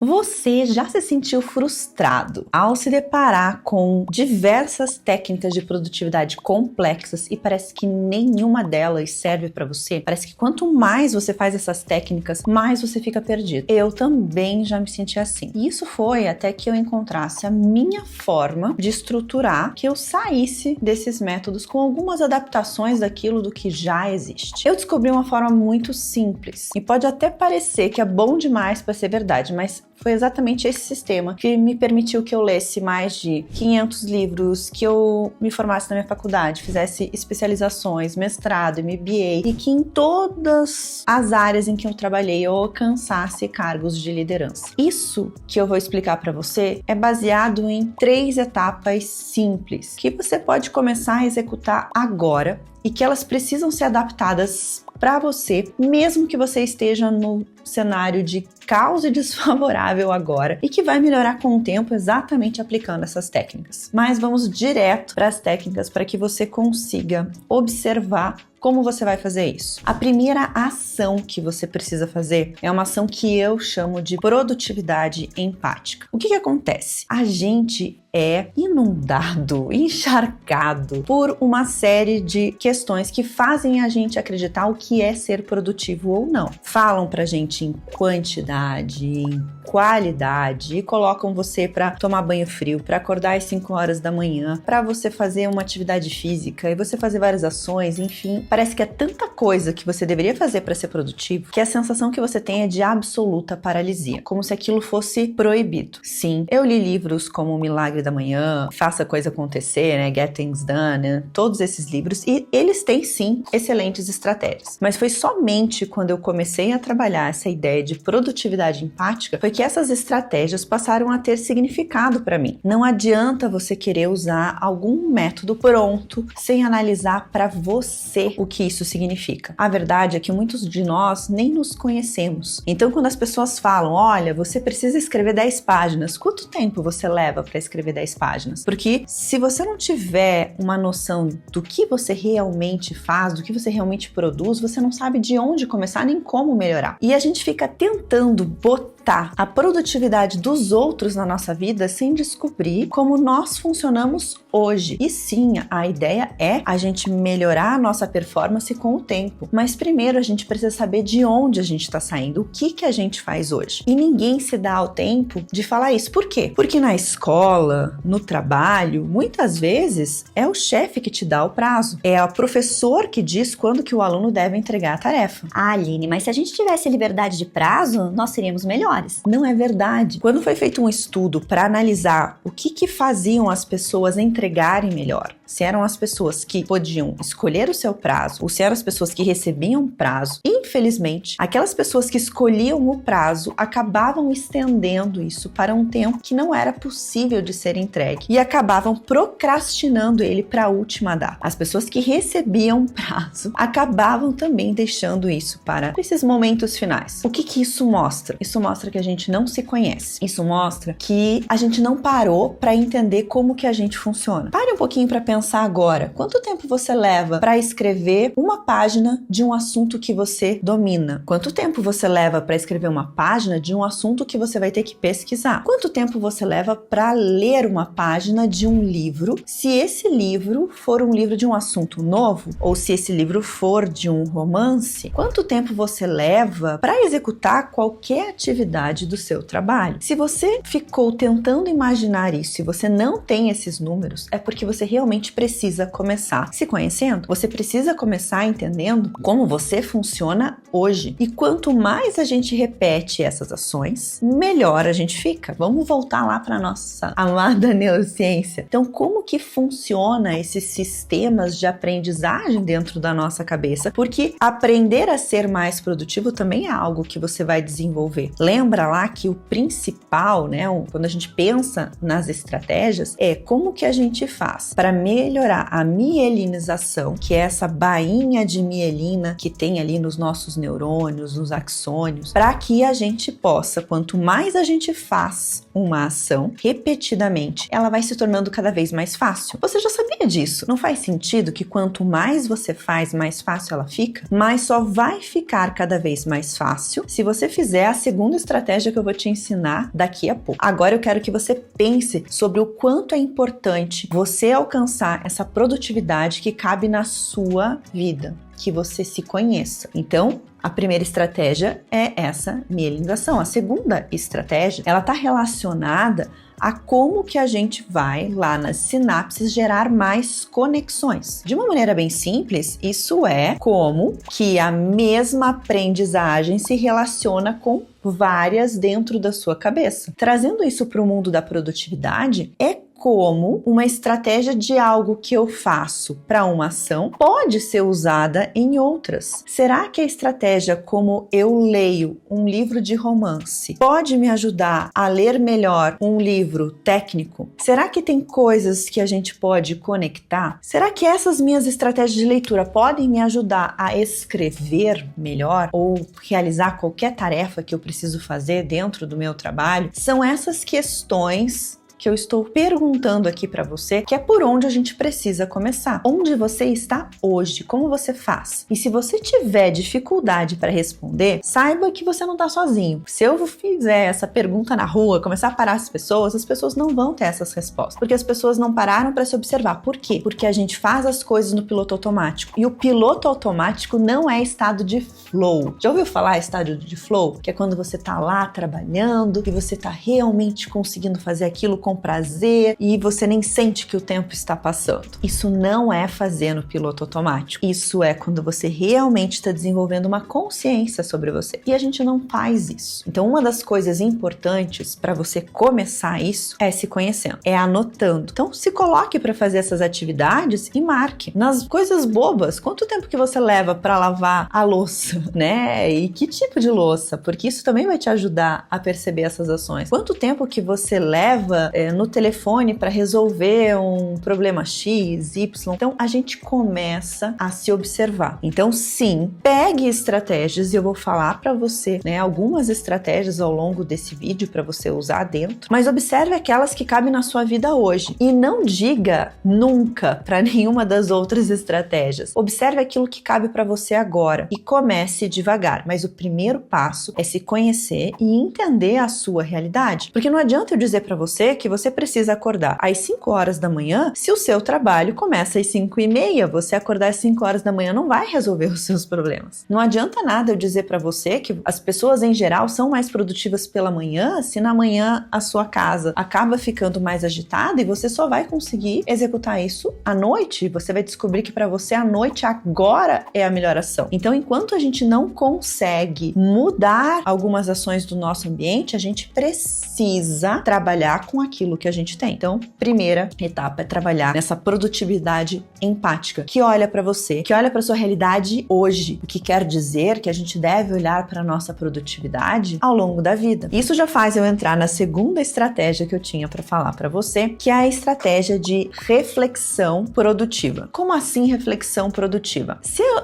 Você já se sentiu frustrado ao se deparar com diversas técnicas de produtividade complexas e parece que nenhuma delas serve para você? Parece que quanto mais você faz essas técnicas, mais você fica perdido. Eu também já me senti assim. E isso foi até que eu encontrasse a minha forma de estruturar, que eu saísse desses métodos com algumas adaptações daquilo do que já existe. Eu descobri uma forma muito simples e pode até parecer que é bom demais para ser verdade, mas foi exatamente esse sistema que me permitiu que eu lesse mais de 500 livros, que eu me formasse na minha faculdade, fizesse especializações, mestrado, MBA, e que em todas as áreas em que eu trabalhei eu alcançasse cargos de liderança. Isso que eu vou explicar para você é baseado em 3 etapas simples, que você pode começar a executar agora e que elas precisam ser adaptadas para você, mesmo que você esteja no cenário de caos e desfavorável agora, e que vai melhorar com o tempo exatamente aplicando essas técnicas. Mas vamos direto para as técnicas para que você consiga observar como você vai fazer isso. A primeira ação que você precisa fazer é uma ação que eu chamo de produtividade empática. O que acontece? A gente é inundado, encharcado por uma série de questões que fazem a gente acreditar o que é ser produtivo ou não. Falam pra gente em quantidade, em qualidade e colocam você para tomar banho frio, para acordar às 5 horas da manhã, para você fazer uma atividade física e você fazer várias ações, enfim. Parece que é tanta coisa que você deveria fazer para ser produtivo que a sensação que você tem é de absoluta paralisia, como se aquilo fosse proibido. Sim, eu li livros como O Milagre da Manhã, Faça a Coisa Acontecer, né, Get Things Done, né, todos esses livros, e eles têm sim excelentes estratégias. Mas foi somente quando eu comecei a trabalhar essa ideia de produtividade empática foi que essas estratégias passaram a ter significado para mim. Não adianta você querer usar algum método pronto sem analisar para você o que isso significa. A verdade é que muitos de nós nem nos conhecemos. Então, quando as pessoas falam, olha, você precisa escrever 10 páginas, quanto tempo você leva para escrever 10 páginas? Porque se você não tiver uma noção do que você realmente faz, do que você realmente produz, você não sabe de onde começar nem como melhorar. E a gente fica tentando botar a produtividade dos outros na nossa vida sem descobrir como nós funcionamos hoje. E sim, a ideia é a gente melhorar a nossa performance com o tempo. Mas primeiro a gente precisa saber de onde a gente está saindo, o que a gente faz hoje. E ninguém se dá ao tempo de falar isso. Por quê? Porque na escola, no trabalho, muitas vezes é o chefe que te dá o prazo. É o professor que diz quando que o aluno deve entregar a tarefa. Ah, Aline, mas se a gente tivesse liberdade de prazo, nós seríamos melhores. Não é verdade. Quando foi feito um estudo para analisar o que faziam as pessoas entregarem melhor, se eram as pessoas que podiam escolher o seu prazo ou se eram as pessoas que recebiam prazo, infelizmente, aquelas pessoas que escolhiam o prazo acabavam estendendo isso para um tempo que não era possível de ser entregue e acabavam procrastinando ele para a última data. As pessoas que recebiam prazo acabavam também deixando isso para esses momentos finais. O que isso mostra? Isso mostra que a gente não se conhece. Isso mostra que a gente não parou para entender como que a gente funciona. Pare um pouquinho para pensar agora. Quanto tempo você leva para escrever uma página de um assunto que você domina? Quanto tempo você leva para escrever uma página de um assunto que você vai ter que pesquisar? Quanto tempo você leva para ler uma página de um livro, se esse livro for um livro de um assunto novo ou se esse livro for de um romance? Quanto tempo você leva para executar qualquer atividade do seu trabalho? Se você ficou tentando imaginar isso e você não tem esses números, é porque você realmente precisa começar se conhecendo. Você precisa começar entendendo como você funciona hoje. E quanto mais a gente repete essas ações, melhor a gente fica. Vamos voltar lá para nossa amada neurociência. Então, como que funciona esses sistemas de aprendizagem dentro da nossa cabeça? Porque aprender a ser mais produtivo também é algo que você vai desenvolver. Lembra lá que o principal, né, quando a gente pensa nas estratégias, é como que a gente faz para melhorar melhorar a mielinização, que é essa bainha de mielina que tem ali nos nossos neurônios, nos axônios, para que a gente possa, quanto mais a gente faz uma ação repetidamente, ela vai se tornando cada vez mais fácil. Você já sabia disso? Não faz sentido que quanto mais você faz, mais fácil ela fica? Mas só vai ficar cada vez mais fácil se você fizer a segunda estratégia que eu vou te ensinar daqui a pouco. Agora eu quero que você pense sobre o quanto é importante você alcançar essa produtividade que cabe na sua vida, que você se conheça. Então, a primeira estratégia é essa mielinização. A segunda estratégia, ela está relacionada a como que a gente vai lá nas sinapses gerar mais conexões. De uma maneira bem simples, isso é como que a mesma aprendizagem se relaciona com várias dentro da sua cabeça. Trazendo isso para o mundo da produtividade, é como uma estratégia de algo que eu faço para uma ação pode ser usada em outras. Será que a estratégia como eu leio um livro de romance pode me ajudar a ler melhor um livro técnico? Será que tem coisas que a gente pode conectar? Será que essas minhas estratégias de leitura podem me ajudar a escrever melhor ou realizar qualquer tarefa que eu preciso fazer dentro do meu trabalho? São essas questões que eu estou perguntando aqui para você, que é por onde a gente precisa começar. Onde você está hoje? Como você faz? E se você tiver dificuldade para responder, saiba que você não está sozinho. Se eu fizer essa pergunta na rua, começar a parar as pessoas não vão ter essas respostas, porque as pessoas não pararam para se observar. Por quê? Porque a gente faz as coisas no piloto automático, e o piloto automático não é estado de flow. Já ouviu falar estado de flow? Que é quando você está lá trabalhando e você está realmente conseguindo fazer aquilo com prazer e você nem sente que o tempo está passando. Isso não é fazer no piloto automático. Isso é quando você realmente está desenvolvendo uma consciência sobre você. E a gente não faz isso. Então, uma das coisas importantes para você começar isso é se conhecendo, é anotando. Então, se coloque para fazer essas atividades e marque. Nas coisas bobas, quanto tempo que você leva para lavar a louça, né? E que tipo de louça? Porque isso também vai te ajudar a perceber essas ações. Quanto tempo que você leva no telefone para resolver um problema X, Y. Então, a gente começa a se observar. Então, sim, pegue estratégias e eu vou falar para você, né, algumas estratégias ao longo desse vídeo para você usar dentro, mas observe aquelas que cabem na sua vida hoje e não diga nunca para nenhuma das outras estratégias. Observe aquilo que cabe para você agora e comece devagar, mas o primeiro passo é se conhecer e entender a sua realidade, porque não adianta eu dizer para você que você precisa acordar às 5 horas da manhã se o seu trabalho começa às 5:30. Você acordar às 5 horas da manhã não vai resolver os seus problemas. Não adianta nada eu dizer para você que as pessoas em geral são mais produtivas pela manhã se na manhã a sua casa acaba ficando mais agitada e você só vai conseguir executar isso à noite. Você vai descobrir que para você a noite agora é a melhor ação. Então, enquanto a gente não consegue mudar algumas ações do nosso ambiente, a gente precisa trabalhar com aquilo que a gente tem. Então, primeira etapa é trabalhar nessa produtividade empática, que olha para você, que olha para sua realidade hoje, o que quer dizer que a gente deve olhar para nossa produtividade ao longo da vida. Isso já faz eu entrar na segunda estratégia que eu tinha para falar para você, que é a estratégia de reflexão produtiva. Como assim reflexão produtiva?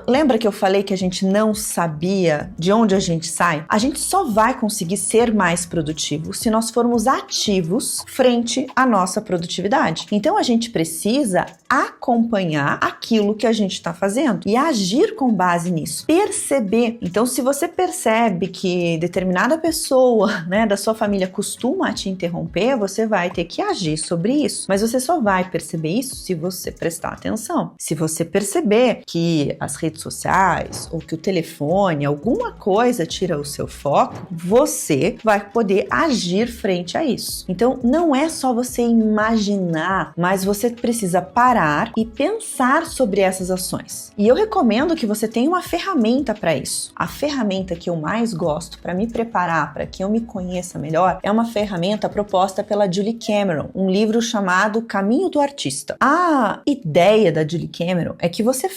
Lembra que eu falei que a gente não sabia de onde a gente sai? A gente só vai conseguir ser mais produtivo se nós formos ativos frente à nossa produtividade. Então a gente precisa acompanhar aquilo que a gente está fazendo e agir com base nisso. Perceber. Então, se você percebe que determinada pessoa, né, da sua família costuma te interromper, você vai ter que agir sobre isso. Mas você só vai perceber isso se você prestar atenção. Se você perceber que as redes sociais ou que o telefone, alguma coisa tira o seu foco, você vai poder agir frente a isso. Então, não é só você imaginar, mas você precisa parar e pensar sobre essas ações. E eu recomendo que você tenha uma ferramenta para isso. A ferramenta que eu mais gosto para me preparar, para que eu me conheça melhor, é uma ferramenta proposta pela Julie Cameron, um livro chamado Caminho do Artista. A ideia da Julie Cameron é que você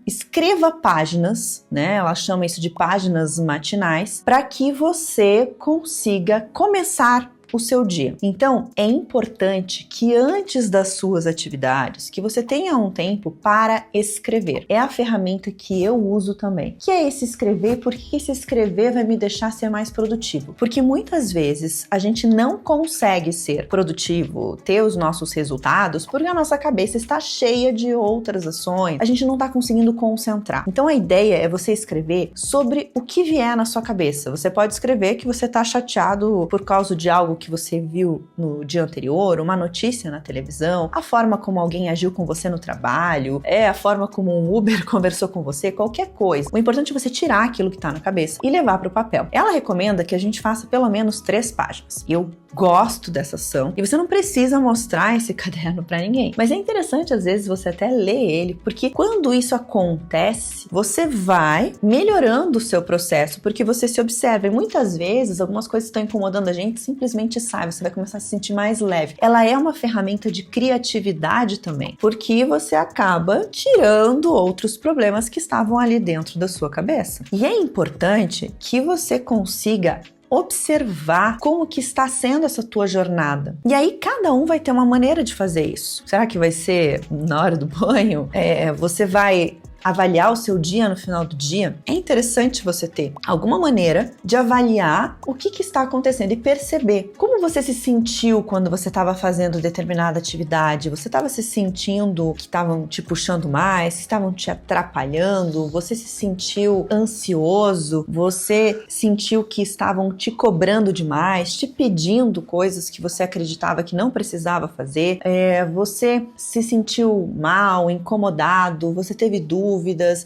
escreva páginas, né? Ela chama isso de páginas matinais, para que você consiga começar o seu dia. Então, é importante que antes das suas atividades, que você tenha um tempo para escrever. É a ferramenta que eu uso também. Que é esse escrever? Por que esse escrever vai me deixar ser mais produtivo? Porque muitas vezes a gente não consegue ser produtivo, ter os nossos resultados, porque a nossa cabeça está cheia de outras ações, a gente não está conseguindo concentrar. Então a ideia é você escrever sobre o que vier na sua cabeça. Você pode escrever que você está chateado por causa de algo que você viu no dia anterior, uma notícia na televisão, a forma como alguém agiu com você no trabalho, a forma como um Uber conversou com você, qualquer coisa. O importante é você tirar aquilo que está na cabeça e levar para o papel. Ela recomenda que a gente faça pelo menos 3 páginas. Eu gosto dessa ação e você não precisa mostrar esse caderno para ninguém. Mas é interessante às vezes você até ler ele, porque quando isso acontece, você vai melhorando o seu processo, porque você se observa. E muitas vezes algumas coisas que estão incomodando a gente simplesmente sai, você vai começar a se sentir mais leve. Ela é uma ferramenta de criatividade também, porque você acaba tirando outros problemas que estavam ali dentro da sua cabeça. E é importante que você consiga observar como que está sendo essa tua jornada. E aí cada um vai ter uma maneira de fazer isso. Será que vai ser na hora do banho? Você vai avaliar o seu dia no final do dia? É interessante você ter alguma maneira de avaliar o que está acontecendo e perceber como você se sentiu quando você estava fazendo determinada atividade. Você estava se sentindo que estavam te puxando mais, que estavam te atrapalhando, você se sentiu ansioso, você sentiu que estavam te cobrando demais, te pedindo coisas que você acreditava que não precisava fazer, você se sentiu mal, incomodado, você teve dúvidas,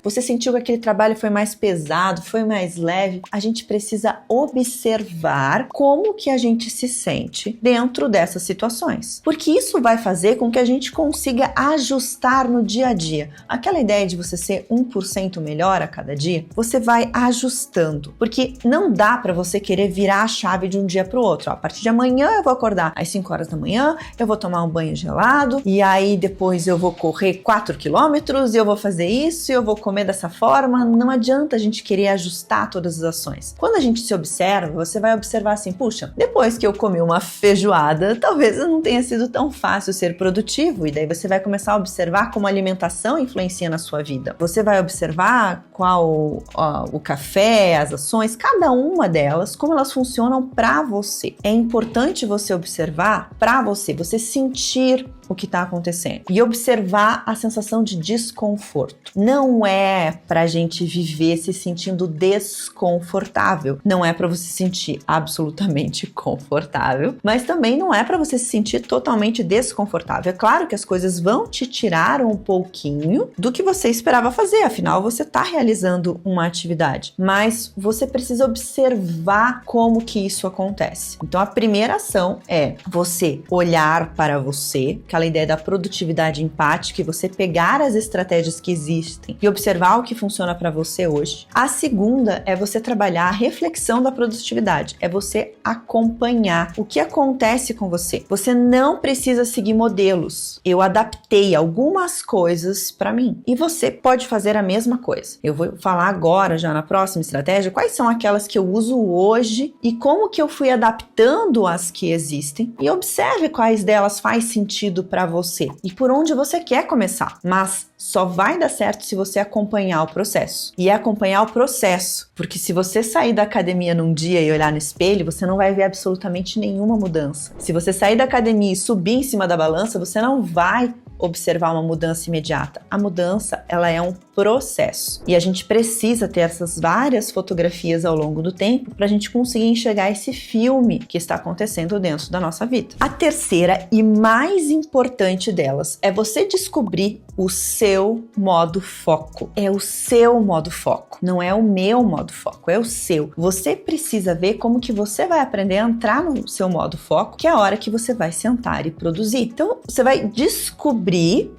você sentiu que aquele trabalho foi mais pesado, foi mais leve. A gente precisa observar como que a gente se sente dentro dessas situações, porque isso vai fazer com que a gente consiga ajustar no dia a dia. Aquela ideia de você ser 1% melhor a cada dia, você vai ajustando, porque não dá para você querer virar a chave de um dia para o outro. A partir de amanhã eu vou acordar às 5 horas da manhã, eu vou tomar um banho gelado e aí depois eu vou correr 4 quilômetros e eu vou fazer isso, eu vou comer dessa forma. Não adianta a gente querer ajustar todas as ações. Quando a gente se observa, você vai observar assim, puxa, depois que eu comi uma feijoada, talvez não tenha sido tão fácil ser produtivo, e daí você vai começar a observar como a alimentação influencia na sua vida. Você vai observar qual o café, as ações, cada uma delas, como elas funcionam para você. É importante você observar para você sentir o que está acontecendo e observar a sensação de desconforto. Não é pra gente viver se sentindo desconfortável, não é pra você se sentir absolutamente confortável, mas também não é pra você se sentir totalmente desconfortável. É claro que as coisas vão te tirar um pouquinho do que você esperava fazer, afinal você está realizando uma atividade, mas você precisa observar como que isso acontece. Então a primeira ação é você olhar para você, aquela ideia da produtividade empática, e você pegar as estratégias que existem e observar o que funciona para você hoje. A segunda é você trabalhar a reflexão da produtividade, é você acompanhar o que acontece com você. Você não precisa seguir modelos. Eu adaptei algumas coisas para mim e você pode fazer a mesma coisa. Eu vou falar agora, já na próxima estratégia, quais são aquelas que eu uso hoje e como que eu fui adaptando as que existem, e observe quais delas faz sentido para você e por onde você quer começar. Mas só vai dar certo se você acompanhar o processo. E acompanhar o processo, porque se você sair da academia num dia e olhar no espelho, você não vai ver absolutamente nenhuma mudança. Se você sair da academia e subir em cima da balança, você não vai observar uma mudança imediata. A mudança, ela é um processo. E a gente precisa ter essas várias fotografias ao longo do tempo para a gente conseguir enxergar esse filme que está acontecendo dentro da nossa vida. A terceira e mais importante delas é você descobrir o seu modo foco. É o seu modo foco, não é o meu modo foco, é o seu. Você precisa ver como que você vai aprender a entrar no seu modo foco, que é a hora que você vai sentar e produzir. Então, você vai descobrir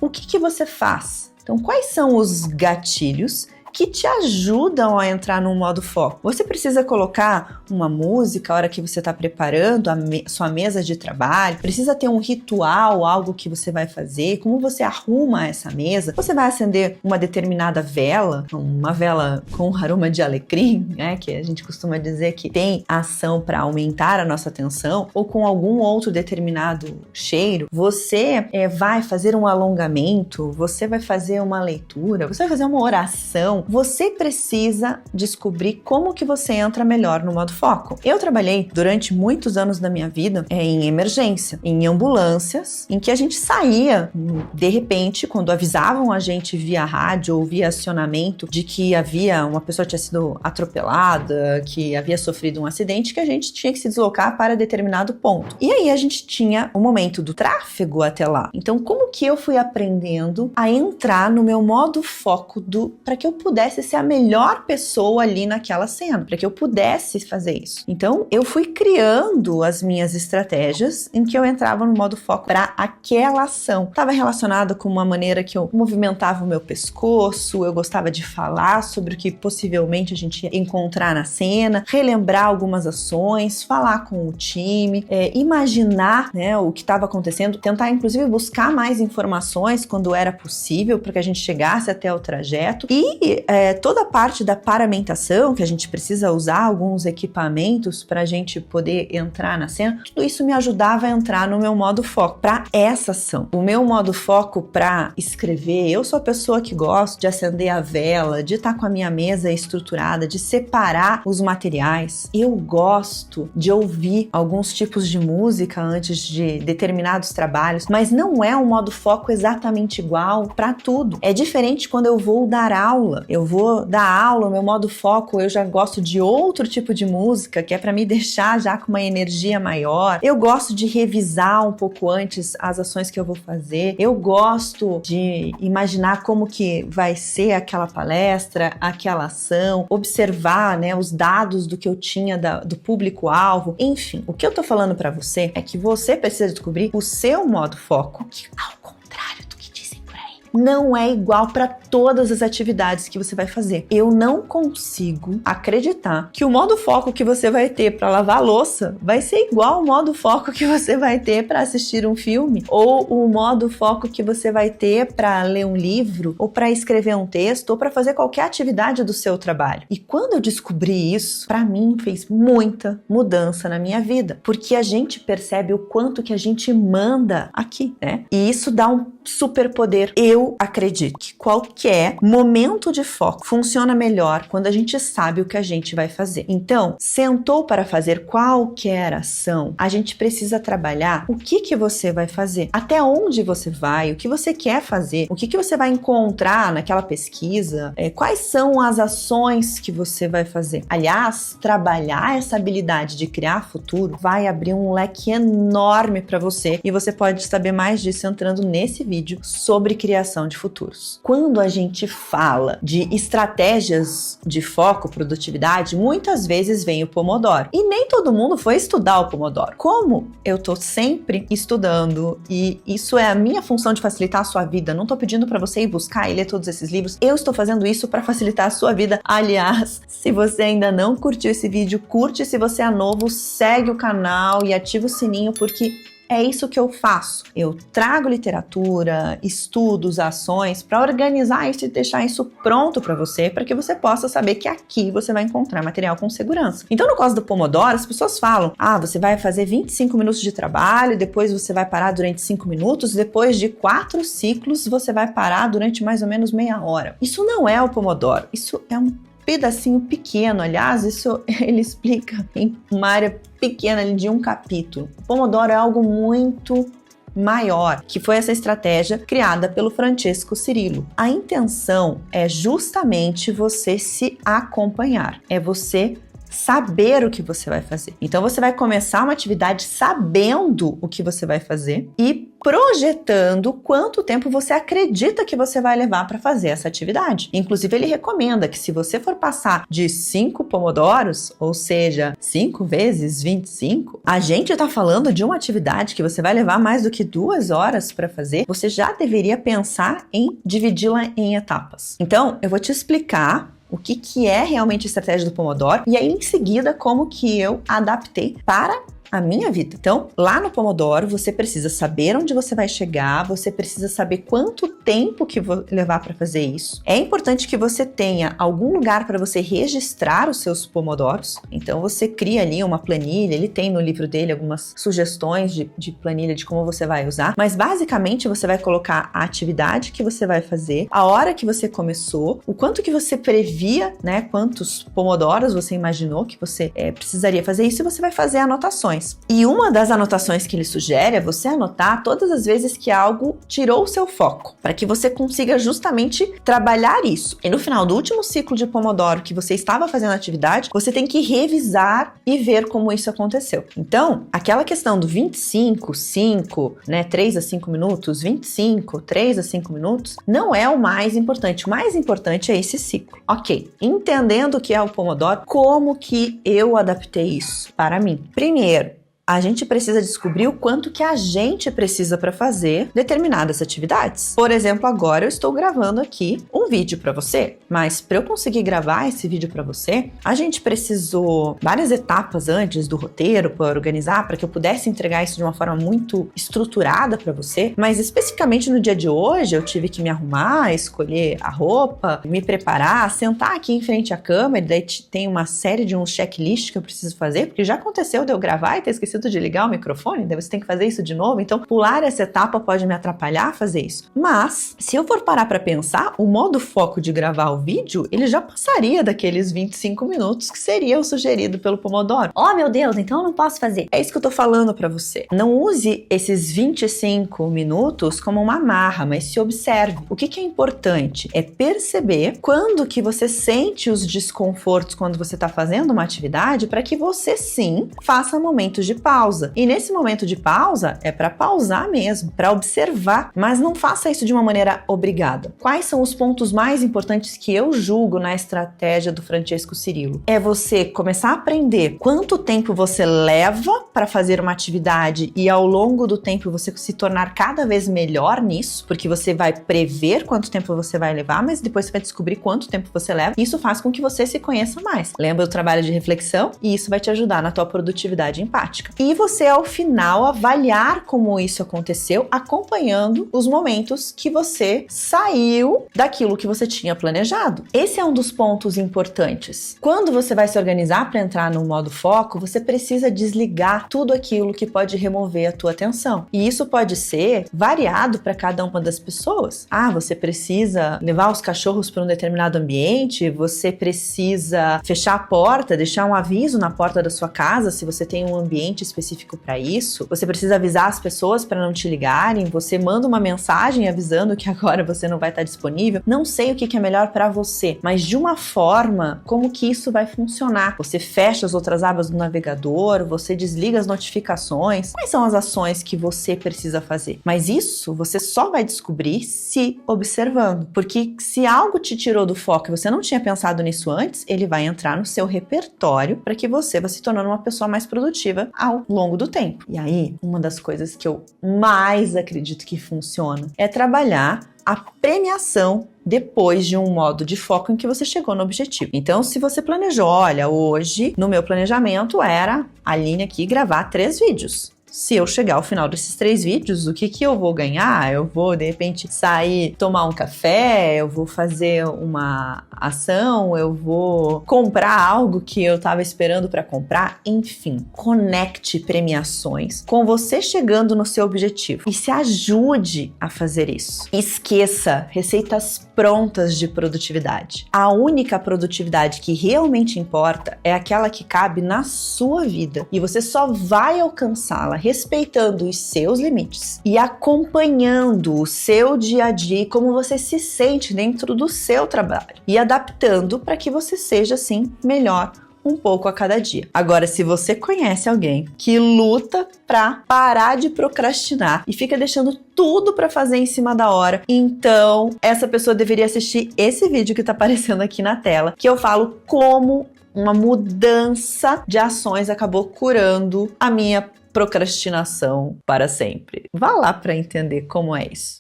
o que você faz. Então, quais são os gatilhos que te ajudam a entrar no modo foco. Você precisa colocar uma música a hora que você está preparando sua mesa de trabalho, precisa ter um ritual, algo que você vai fazer, como você arruma essa mesa. Você vai acender uma determinada vela, uma vela com aroma de alecrim, né, que a gente costuma dizer que tem ação para aumentar a nossa atenção, ou com algum outro determinado cheiro. Você vai fazer um alongamento, você vai fazer uma leitura, você vai fazer uma oração. Você precisa descobrir como que você entra melhor no modo foco. Eu trabalhei durante muitos anos da minha vida em emergência, em ambulâncias, em que a gente saía, de repente, quando avisavam a gente via rádio ou via acionamento de que havia uma pessoa que tinha sido atropelada, que havia sofrido um acidente, que a gente tinha que se deslocar para determinado ponto. E aí a gente tinha o momento do tráfego até lá. Então, como que eu fui aprendendo a entrar no meu modo foco para que eu pudesse ser a melhor pessoa ali naquela cena, para que eu pudesse fazer isso. Então, eu fui criando as minhas estratégias em que eu entrava no modo foco para aquela ação. Estava relacionada com uma maneira que eu movimentava o meu pescoço, eu gostava de falar sobre o que possivelmente a gente ia encontrar na cena, relembrar algumas ações, falar com o time, imaginar, né, o que estava acontecendo, tentar inclusive buscar mais informações quando era possível para que a gente chegasse até o trajeto. E toda a parte da paramentação, que a gente precisa usar alguns equipamentos para a gente poder entrar na cena, tudo isso me ajudava a entrar no meu modo foco para essa ação. O meu modo foco para escrever, eu sou a pessoa que gosto de acender a vela, de estar com a minha mesa estruturada, de separar os materiais. Eu gosto de ouvir alguns tipos de música antes de determinados trabalhos, mas não é um modo foco exatamente igual para tudo. É diferente quando eu vou dar aula. Eu vou dar aula, o meu modo foco, eu já gosto de outro tipo de música, que é para me deixar já com uma energia maior. Eu gosto de revisar um pouco antes as ações que eu vou fazer. Eu gosto de imaginar como que vai ser aquela palestra, aquela ação, observar, né, os dados do que eu tinha do público-alvo. Enfim, o que eu tô falando para você é que você precisa descobrir o seu modo foco, que ao contrário do que dizem por aí, não é igual para todas as atividades que você vai fazer. Eu não consigo acreditar que o modo foco que você vai ter para lavar a louça vai ser igual ao modo foco que você vai ter para assistir um filme, ou o modo foco que você vai ter para ler um livro, ou para escrever um texto, ou para fazer qualquer atividade do seu trabalho. E quando eu descobri isso, para mim fez muita mudança na minha vida, porque a gente percebe o quanto que a gente manda aqui, né? E isso dá um superpoder. Eu acredito que qualquer momento de foco funciona melhor quando a gente sabe o que a gente vai fazer. Então, sentou para fazer qualquer ação, a gente precisa trabalhar o que você vai fazer, até onde você vai, o que você quer fazer, o que você vai encontrar naquela pesquisa, quais são as ações que você vai fazer. Aliás, trabalhar essa habilidade de criar futuro vai abrir um leque enorme para você, e você pode saber mais disso entrando nesse vídeo sobre criação de futuros. Quando a gente fala de estratégias de foco, produtividade, muitas vezes vem o Pomodoro. E nem todo mundo foi estudar o Pomodoro. Como eu tô sempre estudando, e isso é a minha função de facilitar a sua vida, não tô pedindo para você ir buscar e ler todos esses livros, eu estou fazendo isso para facilitar a sua vida. Aliás, se você ainda não curtiu esse vídeo, curte. Se você é novo, segue o canal e ativa o sininho, porque é isso que eu faço. Eu trago literatura, estudos, ações para organizar isso e deixar isso pronto para você, para que você possa saber que aqui você vai encontrar material com segurança. Então, no caso do Pomodoro, as pessoas falam: você vai fazer 25 minutos de trabalho, depois você vai parar durante 5 minutos, depois de 4 ciclos você vai parar durante mais ou menos meia hora. Isso não é o Pomodoro, isso é um pedacinho pequeno. Aliás, isso ele explica em uma área pequena ali de um capítulo. O Pomodoro é algo muito maior, que foi essa estratégia criada pelo Francesco Cirillo. A intenção é justamente você se acompanhar, é você saber o que você vai fazer. Então você vai começar uma atividade sabendo o que você vai fazer e projetando quanto tempo você acredita que você vai levar para fazer essa atividade. Inclusive, ele recomenda que se você for passar de 5 pomodoros, ou seja, 5 vezes 25, a gente está falando de uma atividade que você vai levar mais do que 2 horas para fazer, você já deveria pensar em dividi-la em etapas. Então, eu vou te explicar o que é realmente a estratégia do Pomodoro e aí em seguida como que eu adaptei para a minha vida. Então, lá no Pomodoro, você precisa saber onde você vai chegar, você precisa saber quanto tempo que vai levar para fazer isso. É importante que você tenha algum lugar para você registrar os seus Pomodoros. Então, você cria ali uma planilha, ele tem no livro dele algumas sugestões de planilha de como você vai usar, mas basicamente você vai colocar a atividade que você vai fazer, a hora que você começou, o quanto que você previa, né, quantos Pomodoros você imaginou que você precisaria fazer isso e você vai fazer anotações. E uma das anotações que ele sugere é você anotar todas as vezes que algo tirou o seu foco, para que você consiga justamente trabalhar isso. E no final do último ciclo de Pomodoro que você estava fazendo a atividade, você tem que revisar e ver como isso aconteceu. Então, aquela questão do 25, 5, 3 a 5 minutos, 25, 3 a 5 minutos, não é o mais importante. O mais importante é esse ciclo. Ok, entendendo o que é o Pomodoro, como que eu adaptei isso para mim? Primeiro, a gente precisa descobrir o quanto que a gente precisa para fazer determinadas atividades. Por exemplo, agora eu estou gravando aqui um vídeo para você, mas para eu conseguir gravar esse vídeo para você, a gente precisou várias etapas antes do roteiro para organizar, para que eu pudesse entregar isso de uma forma muito estruturada para você, mas especificamente no dia de hoje eu tive que me arrumar, escolher a roupa, me preparar, sentar aqui em frente à câmera, daí tem uma série de uns checklists que eu preciso fazer, porque já aconteceu de eu gravar e ter esquecido de ligar o microfone, daí você tem que fazer isso de novo, então pular essa etapa pode me atrapalhar a fazer isso. Mas, se eu for parar para pensar, o modo foco de gravar o vídeo, ele já passaria daqueles 25 minutos que seria o sugerido pelo Pomodoro. Oh, meu Deus, então eu não posso fazer. É isso que eu tô falando para você. Não use esses 25 minutos como uma amarra, mas se observe. O que é importante é perceber quando que você sente os desconfortos quando você tá fazendo uma atividade para que você sim faça momentos de pausa. E nesse momento de pausa é para pausar mesmo, para observar, mas não faça isso de uma maneira obrigada. Quais são os pontos mais importantes que eu julgo na estratégia do Francesco Cirillo? É você começar a aprender quanto tempo você leva para fazer uma atividade e ao longo do tempo você se tornar cada vez melhor nisso, porque você vai prever quanto tempo você vai levar, mas depois você vai descobrir quanto tempo você leva. Isso faz com que você se conheça mais. Lembra do trabalho de reflexão? E isso vai te ajudar na tua produtividade empática. E você, ao final, avaliar como isso aconteceu, acompanhando os momentos que você saiu daquilo que você tinha planejado. Esse é um dos pontos importantes. Quando você vai se organizar para entrar no modo foco, você precisa desligar tudo aquilo que pode remover a tua atenção. E isso pode ser variado para cada uma das pessoas. Você precisa levar os cachorros para um determinado ambiente, você precisa fechar a porta, deixar um aviso na porta da sua casa se você tem um ambiente específico para isso, você precisa avisar as pessoas para não te ligarem, você manda uma mensagem avisando que agora você não vai estar disponível. Não sei o que é melhor para você, mas de uma forma, como que isso vai funcionar? Você fecha as outras abas do navegador, você desliga as notificações. Quais são as ações que você precisa fazer? Mas isso você só vai descobrir se observando, porque se algo te tirou do foco e você não tinha pensado nisso antes, ele vai entrar no seu repertório para que você vá se tornando uma pessoa mais produtiva ao longo do tempo. E aí, uma das coisas que eu mais acredito que funciona é trabalhar a premiação depois de um modo de foco em que você chegou no objetivo. Então, se você planejou, olha, hoje no meu planejamento era a Aline aqui gravar 3 vídeos. Se eu chegar ao final desses 3 vídeos, o que eu vou ganhar? Eu vou, de repente, sair, tomar um café, eu vou fazer uma ação, eu vou comprar algo que eu estava esperando para comprar. Enfim, conecte premiações com você chegando no seu objetivo e se ajude a fazer isso. Esqueça receitas prontas de produtividade. A única produtividade que realmente importa é aquela que cabe na sua vida e você só vai alcançá-la respeitando os seus limites e acompanhando o seu dia a dia e como você se sente dentro do seu trabalho e adaptando para que você seja, assim, melhor um pouco a cada dia. Agora, se você conhece alguém que luta pra parar de procrastinar e fica deixando tudo pra fazer em cima da hora, então essa pessoa deveria assistir esse vídeo que tá aparecendo aqui na tela, que eu falo como uma mudança de ações acabou curando a minha procrastinação para sempre. Vá lá para entender como é isso.